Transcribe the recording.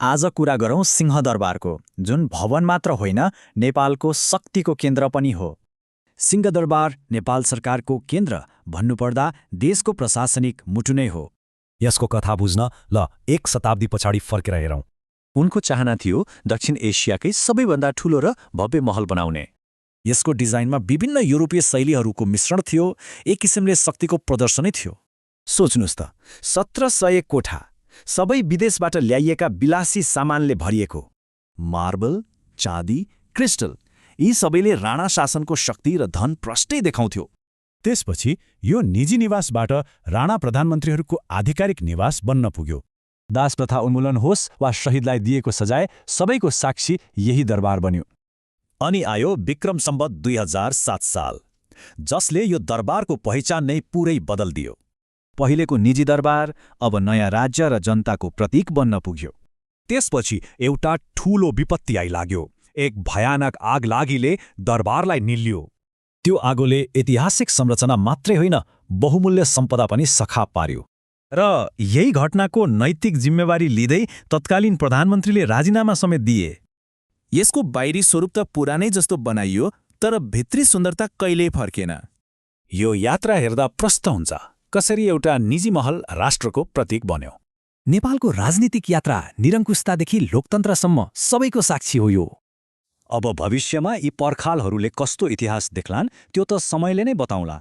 आज कुरा गरौँ सिंहदरबारको, जुन भवन मात्र होइन, नेपालको शक्तिको केन्द्र पनि हो। सिंहदरबार नेपाल सरकारको केन्द्र भन्नुपर्दा देशको प्रशासनिक मुटु नै हो। यसको कथा बुझ्न ल 1 शताब्दी पछाडि फर्केर हेरौँ। उनको चाहना थियो दक्षिण एसियाकै सबैभन्दा ठूलो र भव्य महल बनाउने। यसको डिजाइनमा विभिन्न युरोपीय शैलीहरूको मिश्रण थियो, एक किसिमले शक्तिको प्रदर्शनै थियो। सोच्नुस् त, 1700 कोठा, सबै विदेशबाट ल्याइएका विलासी सामानले भरिएको। मार्बल, चाँदी, क्रिस्टल, यी सबैले राणा शासनको शक्ति र धन प्रष्टै देखाउँथ्यो। त्यसपछि यो निजी निवासबाट राणा प्रधानमन्त्रीहरूको आधिकारिक निवास बन्न पुग्यो। दास प्रथा उन्मूलन होस् वा शहीदलाई दिएको सजाय, सबैको साक्षी यही दरबार बन्यो। अनि आयो विक्रम सम्वत 2007 साल, जसले यो दरबारको पहिचान नै पुरै बदल्दियो। पहिलेको निजी दरबार अब नयाँ राज्य र जनताको प्रतीक बन्न पुग्यो। त्यसपछि एउटा ठूलो विपत्ति आइलाग्यो। एक भयानक आगलागीले दरबारलाई निल्यो। त्यो आगोले ऐतिहासिक संरचना मात्रै होइन, बहुमूल्य सम्पदा पनि सखाप पार्यो। र यही घटनाको नैतिक जिम्मेवारी लिँदै तत्कालीन प्रधानमन्त्रीले राजीनामा समेत दिए। यसको बाहिरी स्वरूप त पुरानै जस्तो बनाइयो, तर भित्री सुन्दरता कहिल्यै फर्केन। यो यात्रा हेर्दा प्रष्ट हुन्छ कसरी एउटा निजी महल राष्ट्रको प्रतीक बन्यो। नेपालको राजनीतिक यात्रा निरङ्कुशतादेखि लोकतन्त्रसम्म सबैको साक्षी हो यो। अब भविष्यमा यी पर्खालहरूले कस्तो इतिहास देख्लान् त्यो त समयले नै बताउँला।